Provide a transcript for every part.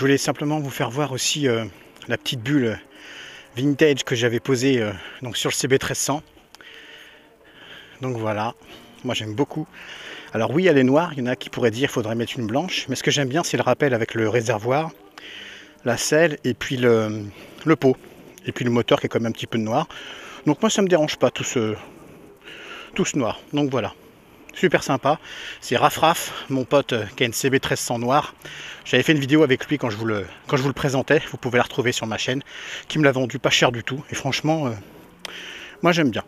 Je voulais simplement vous faire voir aussi la petite bulle vintage que j'avais posée donc sur le CB1300. Donc voilà, moi j'aime beaucoup. Alors oui, elle est noire, il y en a qui pourraient dire qu'il faudrait mettre une blanche, mais ce que j'aime bien c'est le rappel avec le réservoir, la selle et puis le pot, et puis le moteur qui est quand même un petit peu noir. Donc moi ça me dérange pas tout ce noir, donc voilà. Super sympa, c'est Rafraf, mon pote qui a une CB1300 noire. J'avais fait une vidéo avec lui quand je vous le présentais, vous pouvez la retrouver sur ma chaîne, qui me l'a vendu pas cher du tout, et franchement, moi j'aime bien.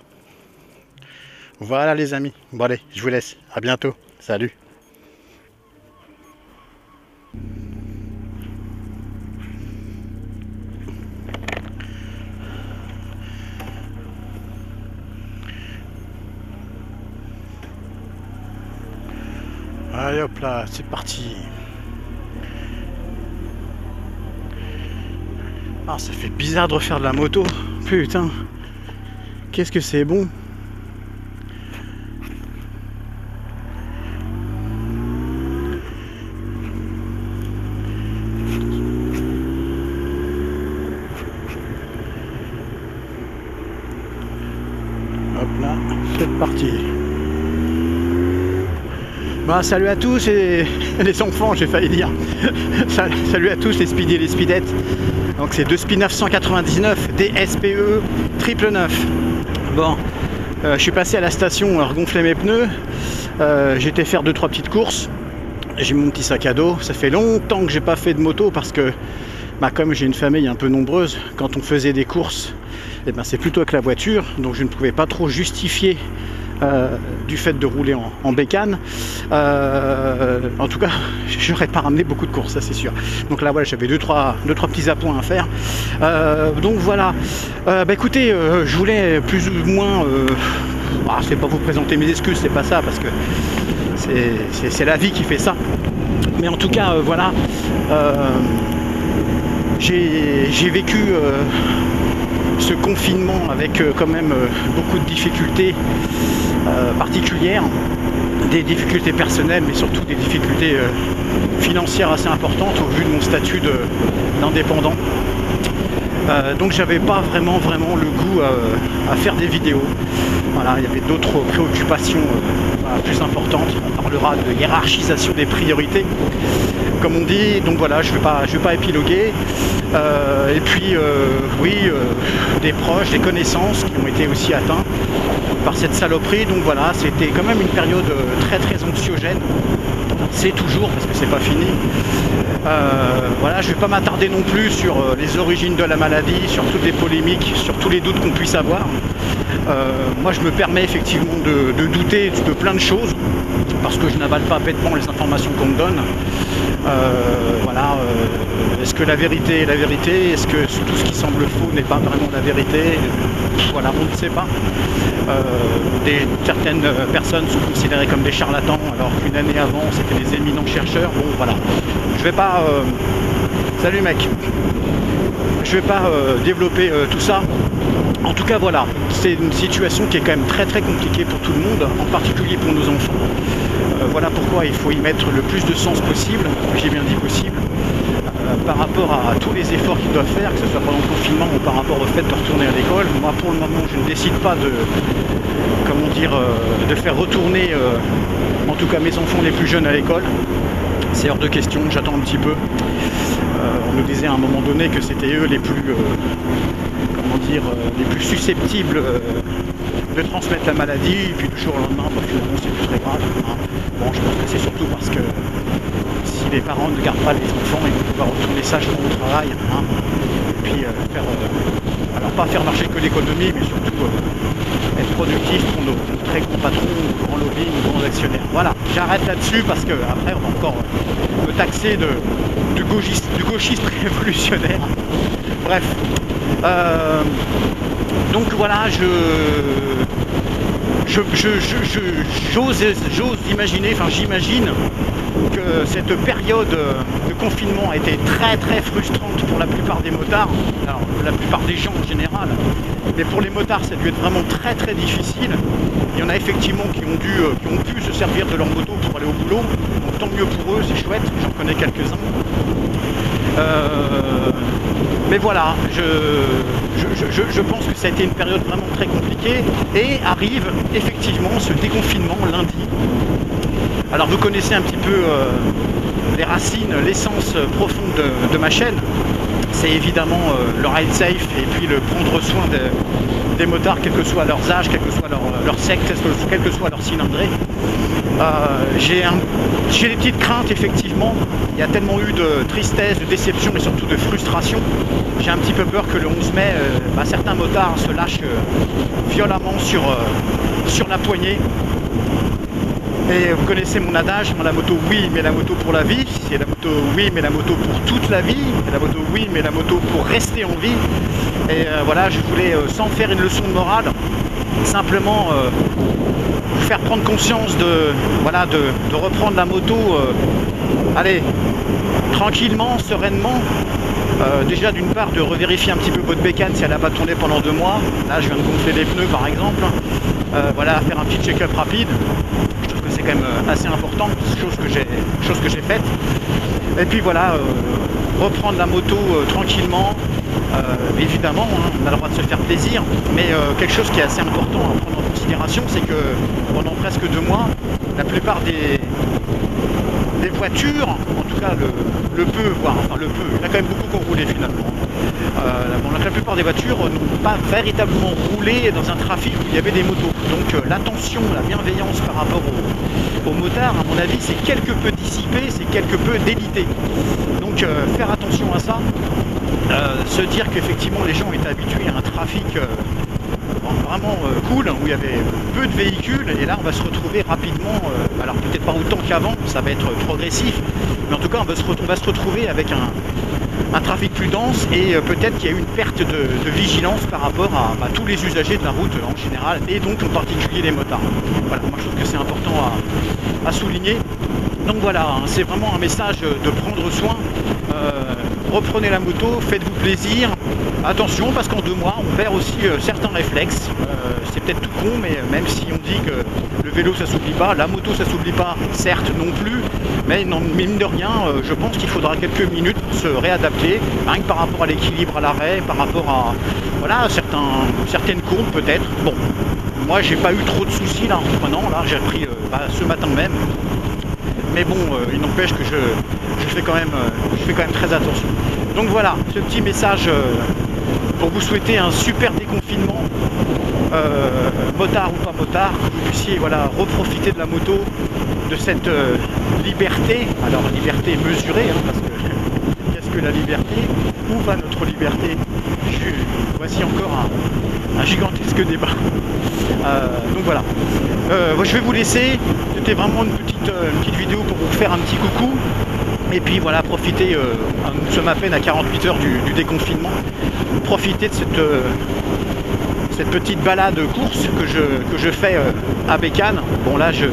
Voilà les amis, bon allez, je vous laisse, à bientôt, salut. Allez hop là, c'est parti. Ah, ça fait bizarre de refaire de la moto. Putain. Qu'est-ce que c'est bon. Hop là, c'est parti. Bah, salut à tous et les enfants, j'ai failli dire. Salut à tous les speedies et les speedettes. Donc c'est deux Spinaf 199 DSPE 999. Bon, je suis passé à la station à regonfler mes pneus. J'ai été faire 2-3 petites courses. J'ai mon petit sac à dos. Ça fait longtemps que j'ai pas fait de moto parce que comme j'ai une famille un peu nombreuse, quand on faisait des courses, c'est plutôt avec la voiture. Donc je ne pouvais pas trop justifier du fait de rouler en bécane. En tout cas, j'aurais pas ramené beaucoup de courses, ça c'est sûr. Donc là voilà, j'avais deux trois petits appoints à faire. Donc voilà. Écoutez, je voulais plus ou moins, c'est pas vous présenter mes excuses, c'est pas ça, parce que c'est la vie qui fait ça. Mais en tout cas, voilà, j'ai vécu ce confinement avec quand même beaucoup de difficultés particulières, des difficultés personnelles, mais surtout des difficultés financières assez importantes au vu de mon statut d'indépendant. Donc j'avais pas vraiment le goût à faire des vidéos. Voilà, il y avait d'autres préoccupations plus importantes. On parlera de hiérarchisation des priorités, comme on dit. Donc voilà, je vais pas épiloguer. Et puis oui, des proches, des connaissances qui ont été aussi atteints par cette saloperie. Donc voilà, c'était quand même une période très anxiogène. C'est toujours, parce que c'est pas fini. Voilà, je vais pas m'attarder non plus sur les origines de la maladie, sur toutes les polémiques, sur tous les doutes qu'on puisse avoir. Moi je me permets effectivement de douter de plein de choses, parce que je n'avale pas bêtement les informations qu'on me donne. Voilà, est-ce que la vérité est la vérité? Est-ce que tout ce qui semble faux n'est pas vraiment la vérité? Voilà, on ne sait pas. Certaines personnes sont considérées comme des charlatans, alors qu'une année avant c'était des éminents chercheurs. Bon voilà, je vais pas... Salut mec. Je vais pas développer tout ça. En tout cas voilà, c'est une situation qui est quand même très compliquée pour tout le monde, en particulier pour nos enfants. Voilà pourquoi il faut y mettre le plus de sens possible, j'ai bien dit possible, par rapport à tous les efforts qu'ils doivent faire, que ce soit pendant le confinement ou par rapport au fait de retourner à l'école. Moi pour le moment je ne décide pas de faire retourner en tout cas mes enfants les plus jeunes à l'école. C'est hors de question, j'attends un petit peu. On nous disait à un moment donné que c'était eux les plus les plus susceptibles de transmettre la maladie, et puis du jour au lendemain, finalement c'est plus très grave. Bon, je pense que c'est surtout parce que si les parents ne gardent pas les enfants, ils vont pouvoir retourner sagement au travail, et puis alors pas faire marcher que l'économie, mais surtout être productif pour nos très grands patrons, nos grands lobbies, nos grands actionnaires. Voilà, j'arrête là-dessus parce que après on va encore me taxer de gauchiste révolutionnaire. Bref. Donc voilà, j'ose imaginer, j'imagine que cette période de confinement a été très frustrante pour la plupart des motards, alors la plupart des gens en général, mais pour les motards ça a dû être vraiment très difficile. Il y en a effectivement qui ont pu se servir de leur moto pour aller au boulot, donc tant mieux pour eux, c'est chouette, j'en connais quelques-uns. Mais voilà, je pense que ça a été une période vraiment très compliquée et arrive effectivement ce déconfinement lundi. Alors vous connaissez un petit peu les racines, l'essence profonde de ma chaîne, c'est évidemment le ride safe et puis le prendre soin des motards, quel que soit leurs âges, quel que soit leur sexe, quel que soit leur cylindrée. J'ai des petites craintes effectivement, il y a tellement eu de tristesse, de déception et surtout de frustration. J'ai un petit peu peur que le 11 mai, certains motards se lâchent violemment sur la poignée. Et vous connaissez mon adage, la moto oui mais la moto pour la vie, c'est la moto oui mais la moto pour toute la vie, la moto oui mais la moto pour rester en vie. Et voilà, je voulais, sans faire une leçon de morale, simplement vous faire prendre conscience de reprendre la moto, allez, tranquillement, sereinement. Déjà d'une part de revérifier un petit peu votre bécane si elle n'a pas tourné pendant 2 mois. Là je viens de gonfler les pneus par exemple. Voilà, faire un petit check-up rapide. Je trouve que c'est quand même assez important, chose que j'ai faite. Et puis voilà, reprendre la moto tranquillement. Évidemment, hein, on a le droit de se faire plaisir, mais quelque chose qui est assez important à prendre en considération, c'est que pendant presque 2 mois, la plupart des voitures, en tout cas le peu, voire enfin le peu, il y en a quand même beaucoup qui ont roulé finalement. La plupart des voitures n'ont pas véritablement roulé dans un trafic où il y avait des motos. Donc l'attention, la bienveillance par rapport aux motards, à mon avis, c'est quelque peu dissipé, c'est quelque peu délité. Donc faire attention à ça, se dire qu'effectivement les gens étaient habitués à un trafic vraiment cool, où il y avait peu de véhicules, et là on va se retrouver rapidement, alors peut-être pas autant qu'avant, ça va être progressif, mais en tout cas on va se retrouver avec un trafic plus dense, et peut-être qu'il y a eu une perte de vigilance par rapport à tous les usagers de la route en général, et donc en particulier les motards. Voilà, moi je trouve que c'est important à souligner. Donc voilà, hein, c'est vraiment un message de prendre soin. Reprenez la moto, faites-vous plaisir. Attention, parce qu'en 2 mois, on perd aussi certains réflexes. C'est peut-être tout con, mais même si on dit que le vélo ça s'oublie pas, la moto ça s'oublie pas, certes non plus, mais non, mine de rien, je pense qu'il faudra quelques minutes pour se réadapter, rien que par rapport à l'équilibre à l'arrêt, par rapport à voilà, certaines courbes peut-être. Bon, moi j'ai pas eu trop de soucis là en reprenant, là j'ai repris ce matin même. Mais bon, il n'empêche que je fais quand même très attention. Donc voilà, ce petit message pour vous souhaiter un super déconfinement, motard ou pas motard, que vous puissiez voilà, reprofiter de la moto, de cette liberté, alors liberté mesurée, hein, parce que qu'est-ce que la liberté? Où va notre liberté? Voici encore un gigantesque débat. Donc voilà, je vais vous laisser, c'était vraiment une petite vidéo pour vous faire un petit coucou, et puis voilà, profiter, nous sommes à peine à 48 heures du déconfinement, profiter de cette petite balade course que je fais à Bécane. Bon là je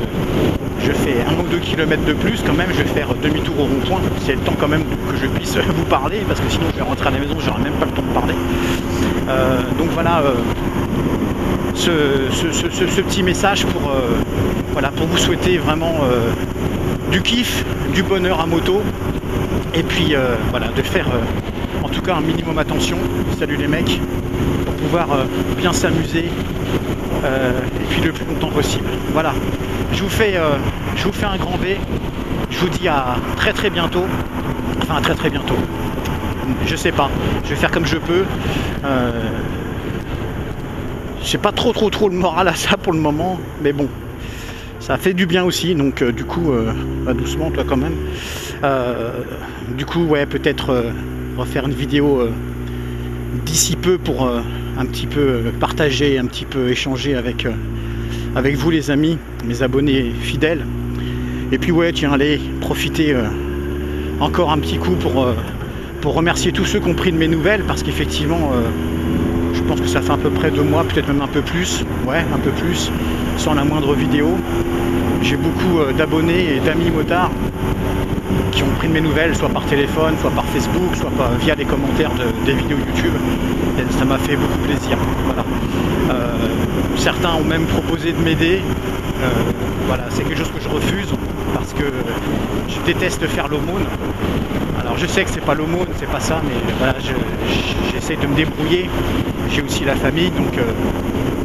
fais 1 ou 2 kilomètres de plus quand même, je vais faire demi-tour au rond-point, c'est le temps quand même que je puisse vous parler, parce que sinon je vais rentrer à la maison, j'aurai même pas le temps de parler. Donc voilà, ce petit message pour vous souhaiter vraiment du kiff, du bonheur à moto, et puis voilà, de faire en tout cas un minimum attention, salut les mecs, pour pouvoir bien s'amuser et puis le plus longtemps possible. Voilà, je vous fais un grand B, je vous dis à très bientôt, enfin très bientôt, je sais pas, je vais faire comme je peux. J'ai pas trop le moral à ça pour le moment, mais bon, ça fait du bien aussi, donc du coup, doucement toi quand même. Du coup, ouais, peut-être refaire une vidéo d'ici peu pour un petit peu partager, un petit peu échanger avec vous les amis, mes abonnés fidèles. Et puis ouais, tiens, allez, profitez encore un petit coup pour remercier tous ceux qui ont pris de mes nouvelles, parce qu'effectivement, je pense que ça fait à peu près 2 mois, peut-être même un peu plus, ouais, un peu plus, sans la moindre vidéo. J'ai beaucoup d'abonnés et d'amis motards qui ont pris de mes nouvelles, soit par téléphone, soit par Facebook, soit via les commentaires des vidéos YouTube. Et ça m'a fait beaucoup plaisir. Voilà. Certains ont même proposé de m'aider. Voilà, c'est quelque chose que je refuse parce que je déteste faire l'aumône. Alors je sais que c'est pas l'aumône, c'est pas ça, mais voilà, j'essaie de me débrouiller. J'ai aussi la famille, donc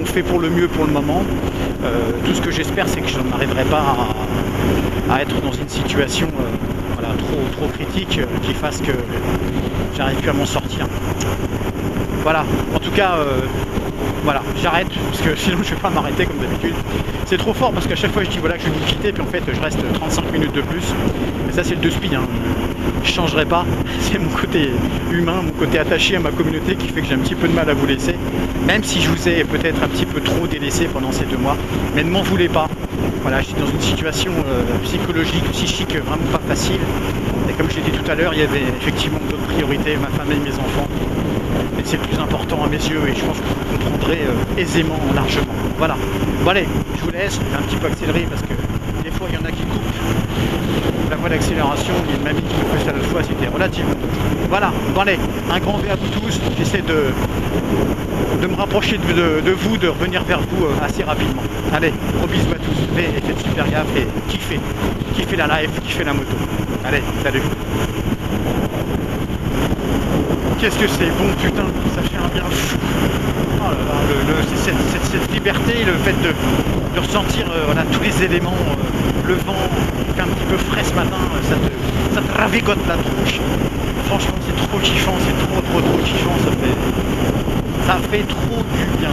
on fait pour le mieux pour le moment. Tout ce que j'espère, c'est que je n'arriverai pas à être dans une situation voilà, trop critique qui fasse que j'arrive plus à m'en sortir. Voilà, en tout cas, voilà, j'arrête, parce que sinon je ne vais pas m'arrêter comme d'habitude. C'est trop fort parce qu'à chaque fois je dis voilà que je vais vous quitter, puis en fait je reste 35 minutes de plus. Mais ça c'est le 2 speed, hein. Je ne changerai pas. C'est mon côté humain, mon côté attaché à ma communauté qui fait que j'ai un petit peu de mal à vous laisser. Même si je vous ai peut-être un petit peu trop délaissé pendant ces 2 mois. Mais ne m'en voulez pas. Voilà, je suis dans une situation psychologique, psychique vraiment pas facile. Et comme je l'ai dit tout à l'heure, il y avait effectivement d'autres priorités, ma famille, mes enfants. Et c'est le plus important à mes yeux et je pense que vous comprendrez aisément, largement. Voilà. Bon allez, je vous laisse, je vais un petit peu accélérer parce que des fois il y en a qui coupent la voie d'accélération. Il y a une mamie qui me fait ça l'autre fois, c'était relativement. Voilà, bon allez, un grand V à vous tous. J'essaie de me rapprocher de vous, de revenir vers vous assez rapidement. Allez, gros bisous à tous, et faites super gaffe et kiffez la live, kiffez la moto. Allez, salut. Qu'est-ce que c'est bon, putain, ça fait un bien fou. Oh là là, cette liberté, le fait de ressentir voilà, tous les éléments, le vent qui est un petit peu frais ce matin, ça te ravigote la tronche. Franchement, c'est trop kiffant, c'est trop kiffant, ça fait trop du bien.